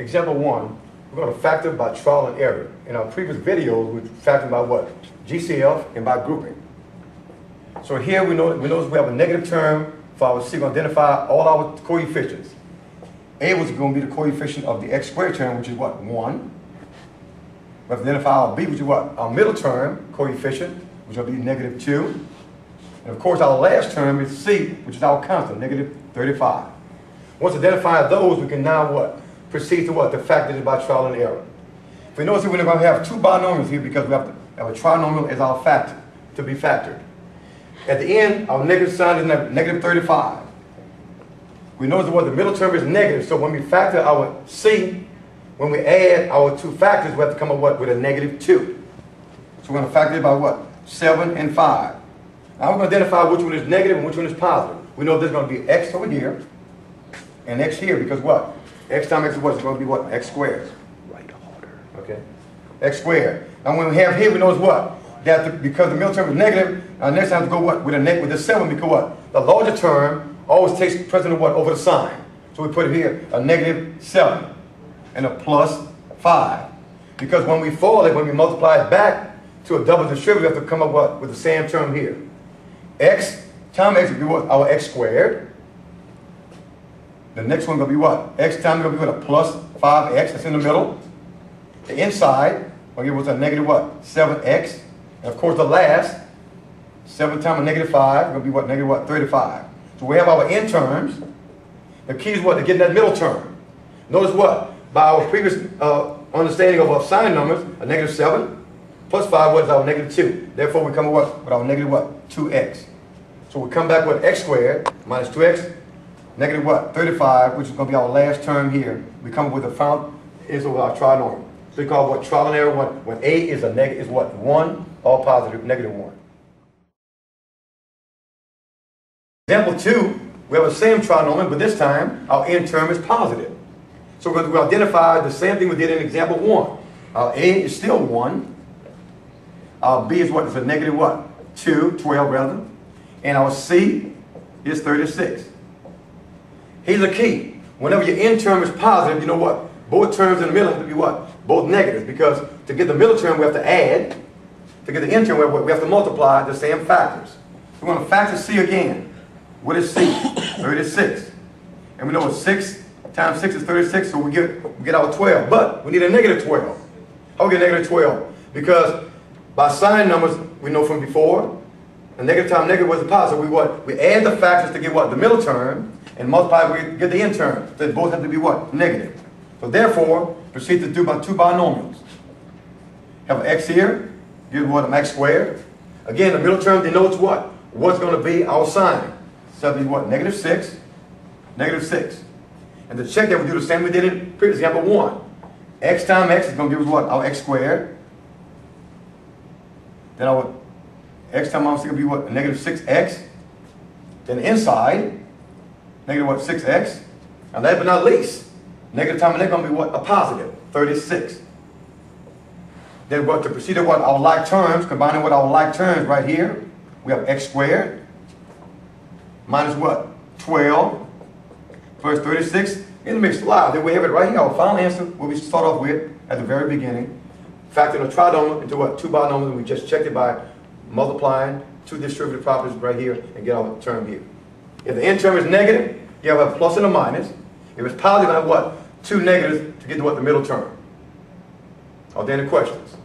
example 1, we're going to factor by trial and error. In our previous videos, we factored by what? GCF and by grouping. So here we notice we have a negative term for our C. We're going to identify all our coefficients. A was going to be the coefficient of the x squared term, which is what? 1. We have to identify our B, which is what? Our middle term coefficient, which will be negative 2. And of course, our last term is C, which is our constant, negative 35. Once identified those, we can now what? Proceed to what? To factor it by trial and error. If we notice here, we're going to have two binomials here because we have to have a trinomial as our factor to be factored. At the end, our negative sign is negative 35. We notice what the middle term is negative, so when we factor our C, when we add our two factors, we have to come up with a negative 2. So we're going to factor it by what? 7 and 5. Now we're going to identify which one is negative and which one is positive. We know there's going to be x over here and x here because what? X times x is what? It's going to be what? X squared. Right harder. Okay. X squared. Now when we have here, we know what? That because the middle term is negative, our next time to go what? With a 7 because what? The larger term always takes precedent what? Over the sign. So we put it here, a negative 7 and a plus 5. Because when we fold it, when we multiply it back to a double distributive, we have to come up what? With the same term here. X times x will be what? Our x squared. The next one will be what? X times will be what? A plus 5x, that's in the middle. The inside will give us a negative what? 7x. And of course the last, 7 times a negative 5 will be what? Negative what? 35. So we have our end terms. The key is what? To get that middle term. Notice what? By our previous understanding of our sign numbers, a negative 7 plus 5 what is our negative 2. Therefore we come up what? With our negative what? 2x. So we come back with x squared minus 2x, negative what? 35, which is going to be our last term here. We come up with the final is with our trinomial. So we call what? Trial and error when A is a negative is what? 1, all positive, negative 1. Example 2, we have the same trinomial, but this time our end term is positive. So we're going to identify the same thing we did in example 1. Our A is still 1. Our B is what? Is a negative what? 2, 12 rather. And our C is 36. Here's the key. Whenever your end term is positive, you know what? Both terms in the middle have to be what? Both negative. Because to get the middle term, we have to add. To get the end term, we have to multiply the same factors. We're going to factor C again. What is C? 36. And we know what 6 times 6 is 36, so we get our 12. But we need a negative 12. How we get a negative 12? Because by sign numbers, we know from before, a negative times negative was a positive. We add the factors to get what? The middle term, and multiply, we get the end term. So they both have to be what? Negative. So therefore, proceed to do by two binomials. Have an x here, give what? An x squared. Again, the middle term denotes what? What's going to be our sign? So that'll be what? Negative 6, negative 6. And to check that, we do the same we did in previous example 1. X times x is going to give us what? Our x squared. Then our x times our 6 will be what? A negative 6x. Then the inside, negative what? 6x. And last but not least, negative times negative is going to be what? A positive, 36. Then what? To proceed to what? Our like terms, combining with our like terms right here, we have x squared minus what? 12 plus 36 in the mixed line. Then we have it right here. Our final answer, what we start off with at the very beginning, factoring a trinomial into what? Two binomials, and we just checked it by multiplying two distributive properties right here and get our term here. If the end term is negative, you have a plus and a minus. If it's positive, you have what? Two negatives to get to what? The middle term. Are there any questions?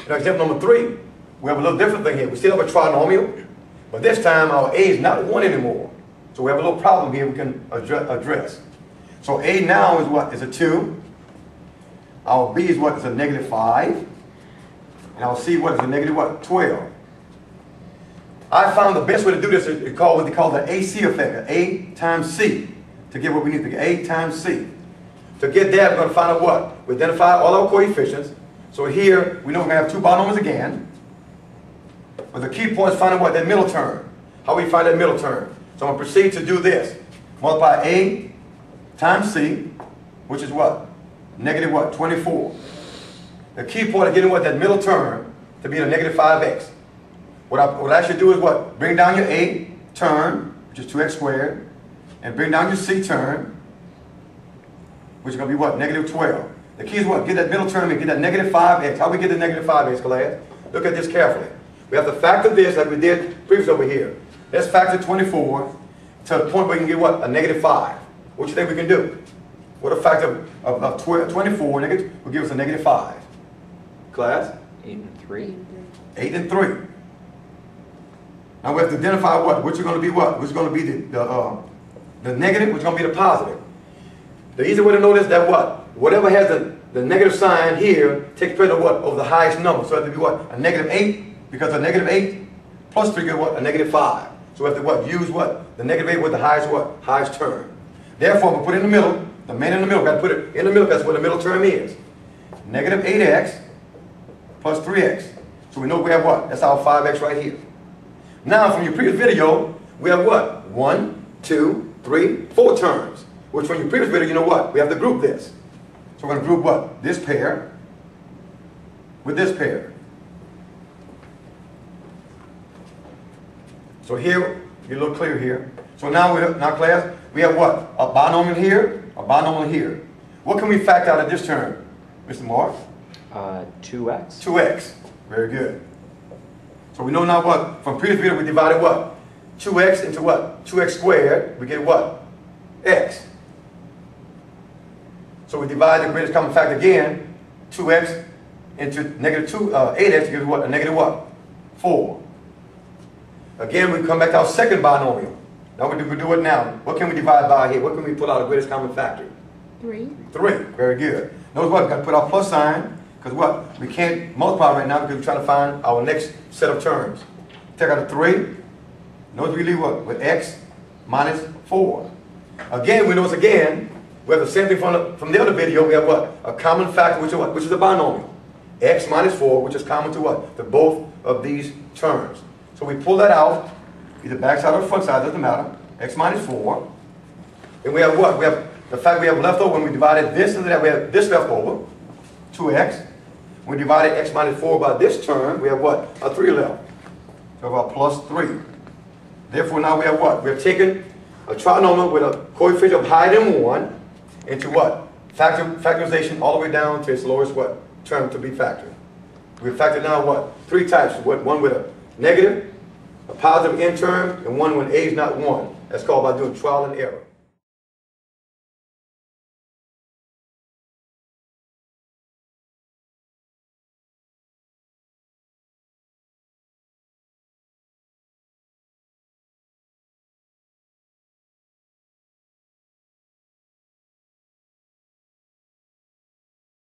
Now, example number 3, we have a little different thing here. We still have a trinomial, but this time our A is not 1 anymore. So we have a little problem here we can address. So A now is what? Is a 2. Our B is what? Is a negative 5. And our C what? Is a negative what? 12. I found the best way to do this is called what they call the AC effect, A times C, to get what we need to get, A times C. To get that, we're going to find out what? We identify all our coefficients. So here, we know we're going to have two binomials again. But the key point is finding what? That middle term. How we find that middle term? So I'm going to proceed to do this. Multiply A times C, which is what? Negative what? 24. The key point of getting what? That middle term to be a negative 5x. What I should do is what? Bring down your A term, which is 2x squared. and bring down your C term, which is going to be what? Negative 12. The key is what? Get that middle term and get that negative 5x. How do we get the negative 5x, class? Look at this carefully. We have to factor this like we did previously over here. Let's factor 24 to the point where you can get what? A negative 5. What do you think we can do? What a factor of 24 negative will give us a negative 5. Class? 8 and 3. 8 and 3. Now we have to identify what? Which is going to be what? Which is going to be the negative, which is going to be the positive. The easy way to know this is that what? Whatever has the negative sign here takes place of what? Over the highest number. So it has to be what? A negative 8, because a negative 8 plus 3 gives what? A negative 5. So we have to what? Use what? The negative 8 with the highest what? Highest term. Therefore, we put it in the middle. The main in the middle. We got to put it in the middle. That's what the middle term is. Negative 8x plus 3x. So we know we have what? That's our 5x right here. Now, from your previous video, we have what? 1, 2, 3, 4 terms. Which from your previous video, you know what? We have to group this. So we're going to group what? This pair with this pair. So here, get a little clear here. So now, class, we have what? A binomial here, a binomial here. What can we factor out of this term, Mr. Moore? 2x. 2x. Very good. So we know now what? From previous video, we divided what? 2x into what? 2x squared. We get what? X. So we divide the greatest common factor again, 2x into negative 8x gives what? A negative what? 4. Again, we come back to our second binomial. Now we do it now. What can we divide by here? What can we pull out the greatest common factor? 3. 3. Very good. Notice what? We've got to put our plus sign, because what? We can't multiply right now because we're trying to find our next set of terms. Take out a 3. Notice we leave what? With x minus 4. Again, we notice again, we have the same thing from the other video. We have what? A common factor, which is what? Which is a binomial. X minus 4, which is common to what? To both of these terms. So we pull that out, either back side or front side, doesn't matter. X minus 4. And we have what? We have the fact we have left over when we divided this into that, we have this left over, 2x. When we divided x minus 4 by this term, we have what? A 3 left. So we have a plus 3. Therefore now we have what? We have taken a trinomial with a coefficient of higher than 1 into what? Factorization all the way down to its lowest what? Term to be factored. We factored now what? 3 types. One with a negative, a positive end term, and one when a is not 1. That's called by doing trial and error.